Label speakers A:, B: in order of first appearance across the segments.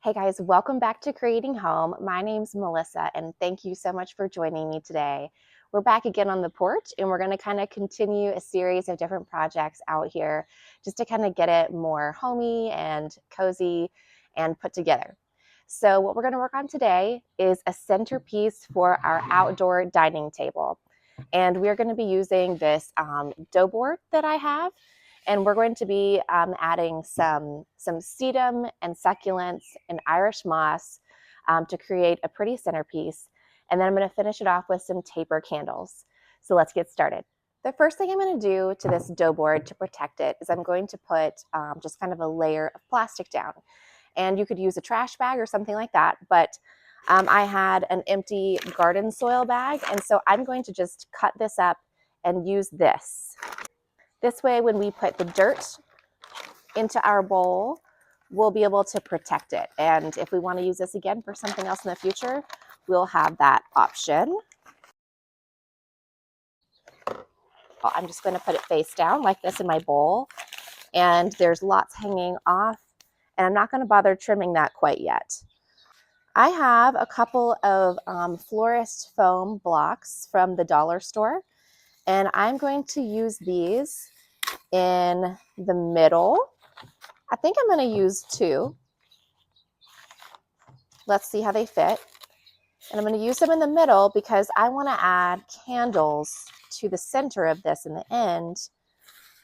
A: Hey guys, welcome back to Creating Home. My name's Melissa, and thank you so much for joining me today. We're back again on the porch, and we're going to kind of continue a series of different projects out here just to kind of get it more homey and cozy and put together. So what we're going to work on today is a centerpiece for our outdoor dining table. And we're going to be using this dough board that I have. And we're going to be adding some sedum and succulents and Irish moss to create a pretty centerpiece. And then I'm going to finish it off with some taper candles. So let's get started. The first thing I'm going to do to this dough board to protect it is I'm going to put just kind of a layer of plastic down. And you could use a trash bag or something like that, but I had an empty garden soil bag, and so I'm going to just cut this up and use this. This way, when we put the dirt into our bowl, we'll be able to protect it. And if we want to use this again for something else in the future, we'll have that option. I'm just going to put it face down like this in my bowl. And there's lots hanging off, and I'm not going to bother trimming that quite yet. I have a couple of florist foam blocks from the dollar store, and I'm going to use these in the middle. I think I'm going to use 2. Let's see how they fit. And I'm going to use them in the middle because I want to add candles to the center of this in the end,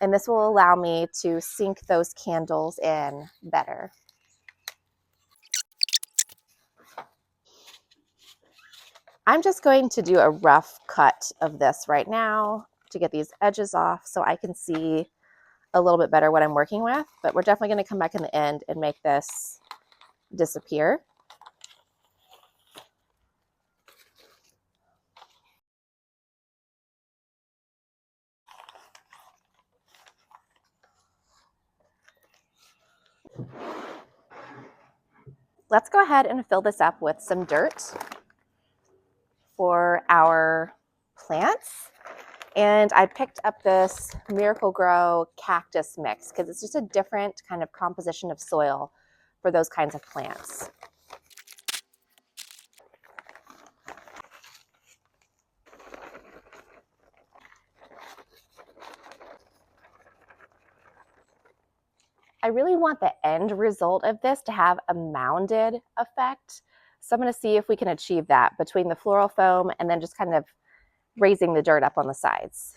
A: and this will allow me to sink those candles in better. I'm just going to do a rough cut of this right now to get these edges off so I can see a little bit better what I'm working with, but we're definitely going to come back in the end and make this disappear. Let's go ahead and fill this up with some dirt for our plants. And I picked up this Miracle-Gro cactus mix because it's just a different kind of composition of soil for those kinds of plants. I really want the end result of this to have a mounded effect. So I'm going to see if we can achieve that between the floral foam and then just kind of raising the dirt up on the sides.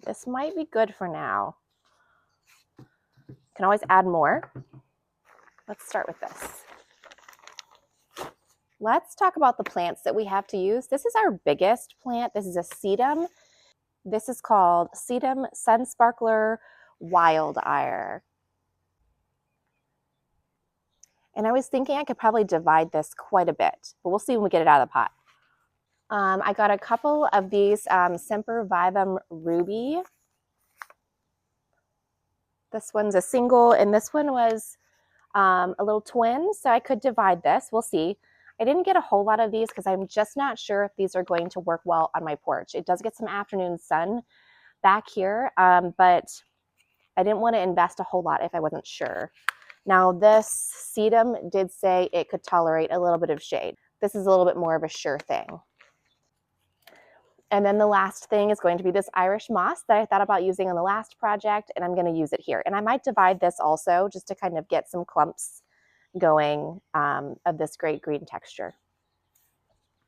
A: This might be good for now. Can always add more. Let's start with this. Let's talk about the plants that we have to use. This is our biggest plant. This is a sedum. This is called Sedum Sunsparkler Wildfire. And I was thinking I could probably divide this quite a bit, but we'll see when we get it out of the pot. I got a couple of these Sempervivum Ruby. This one's a single, and this one was a little twin, so I could divide this. We'll see. I didn't get a whole lot of these because I'm just not sure if these are going to work well on my porch. It does get some afternoon sun back here, but I didn't want to invest a whole lot if I wasn't sure. Now, this sedum did say it could tolerate a little bit of shade. This is a little bit more of a sure thing. And then the last thing is going to be this Irish moss that I thought about using on the last project, and I'm going to use it here. And I might divide this also just to kind of get some clumps going of this great green texture.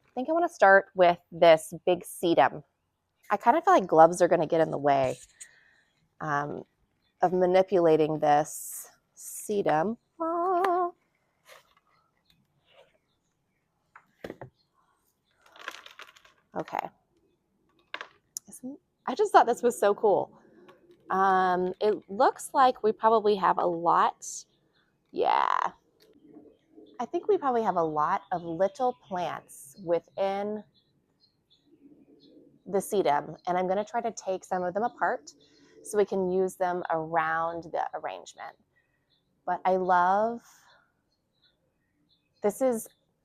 A: I think I want to start with this big sedum. I kind of feel like gloves are going to get in the way of manipulating this sedum. Oh. Okay. I just thought this was so cool. It looks like we probably have a lot. Yeah. I think we probably have a lot of little plants within the sedum, and I'm going to try to take some of them apart so we can use them around the arrangement. But I love,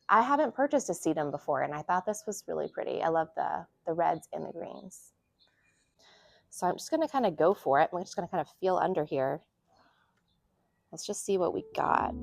A: I haven't purchased a sedum before, and I thought this was really pretty. I love the reds and the greens. So I'm just going to kind of go for it. I'm just going to kind of feel under here. Let's just see what we got.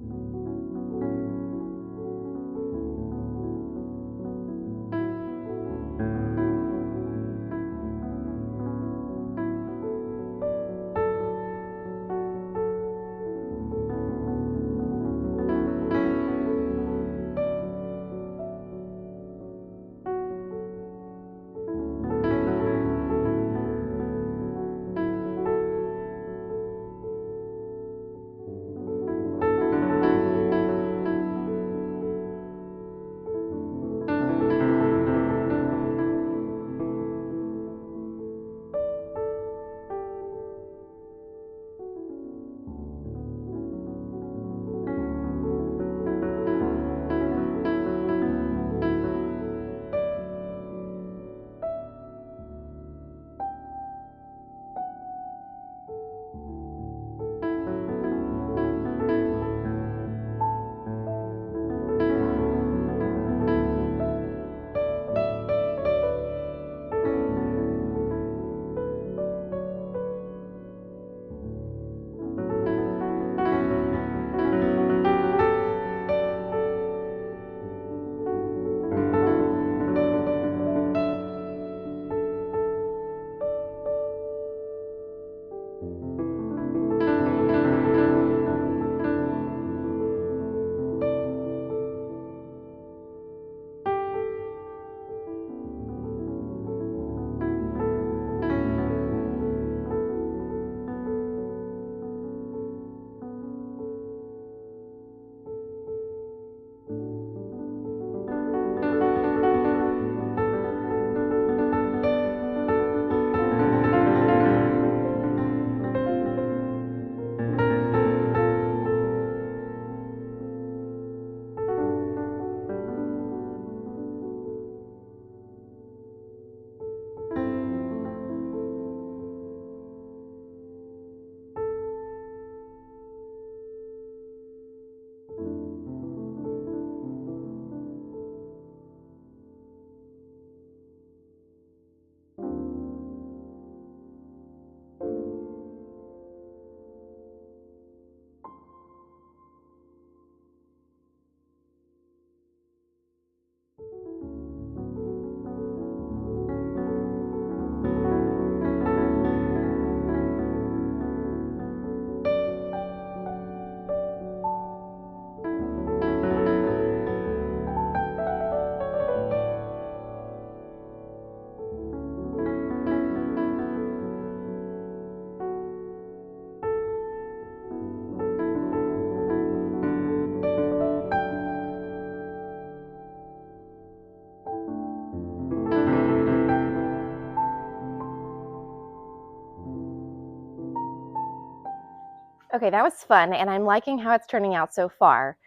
A: Okay, that was fun, and I'm liking how it's turning out so far.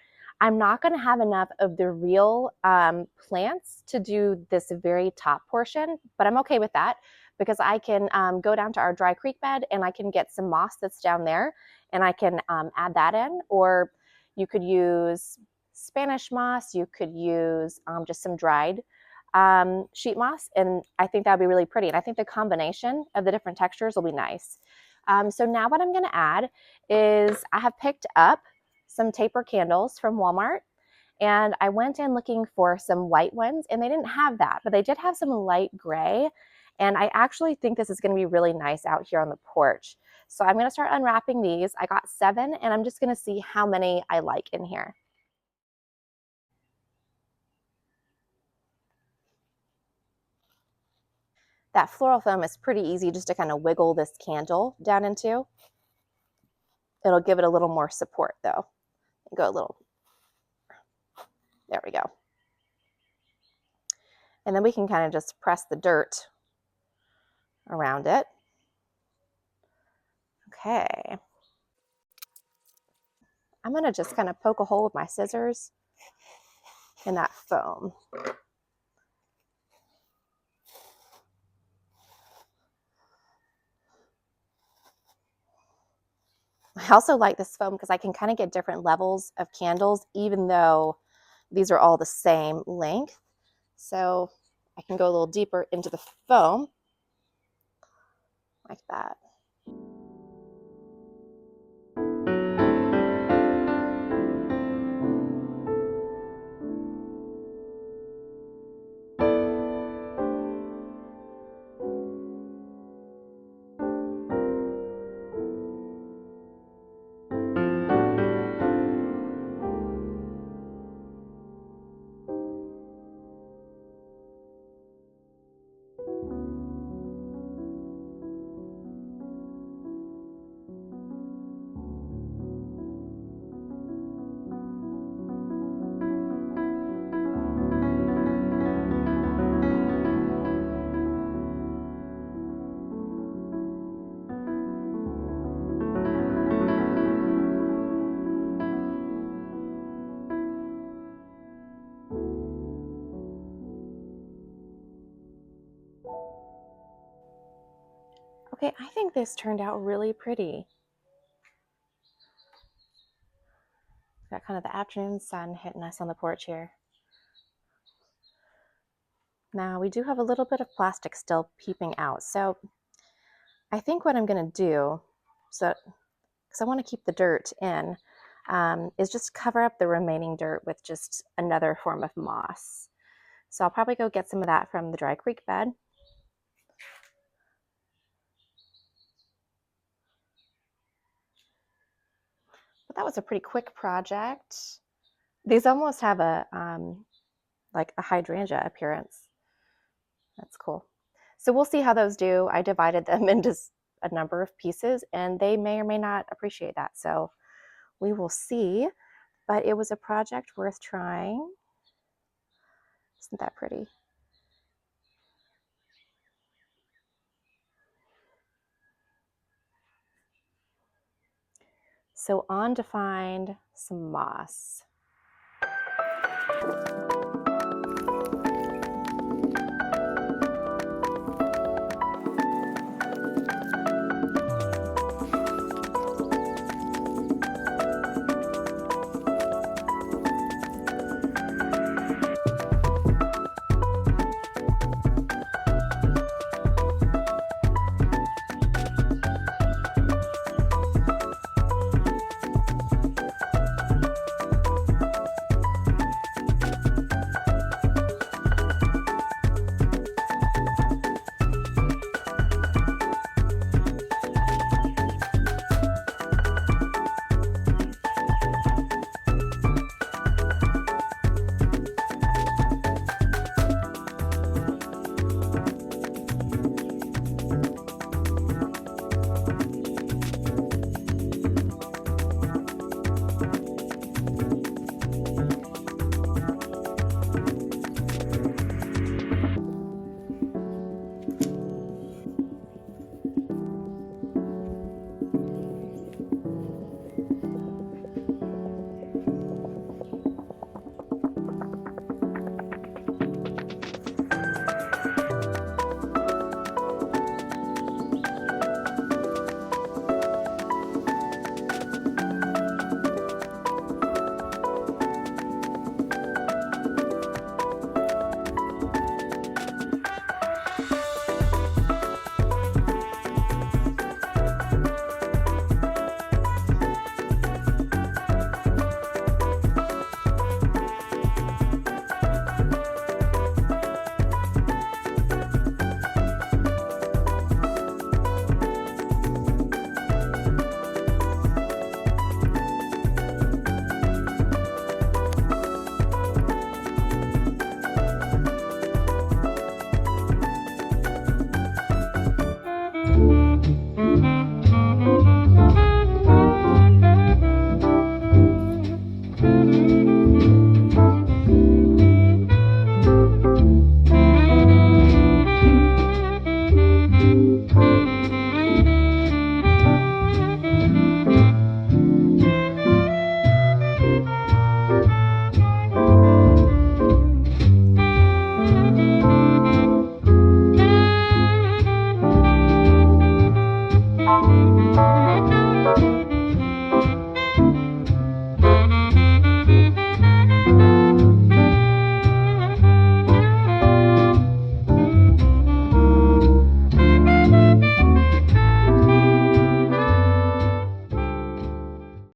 A: I'm not going to have enough of the real plants to do this very top portion, but I'm okay with that because I can go down to our dry creek bed and I can get some moss that's down there and I can add that in, or you could use Spanish moss, you could use just some dried sheet moss, and I think that would be really pretty, and I think the combination of the different textures will be nice. So now what I'm going to add is I have picked up some taper candles from Walmart, and I went in looking for some white ones, and they didn't have that, but they did have some light gray, and I actually think this is going to be really nice out here on the porch. So I'm going to start unwrapping these. I got 7, and I'm just going to see how many I like in here. That floral foam is pretty easy just to kind of wiggle this candle down into. It'll give it a little more support though. Go a little, there we go. And then we can kind of just press the dirt around it. Okay. I'm gonna just kind of poke a hole with my scissors in that foam. I also like this foam because I can kind of get different levels of candles even though these are all the same length. So I can go a little deeper into the foam like that. Okay, I think this turned out really pretty. Got kind of the afternoon sun hitting us on the porch here. Now we do have a little bit of plastic still peeping out. So I think what I'm gonna do, because I wanna keep the dirt in, is just cover up the remaining dirt with just another form of moss. So I'll probably go get some of that from the dry creek bed. But that was a pretty quick project. These almost have a like a hydrangea appearance. That's cool. So we'll see how those do. I divided them into a number of pieces, and they may or may not appreciate that. So we will see. But it was a project worth trying. Isn't that pretty? So on to find some moss.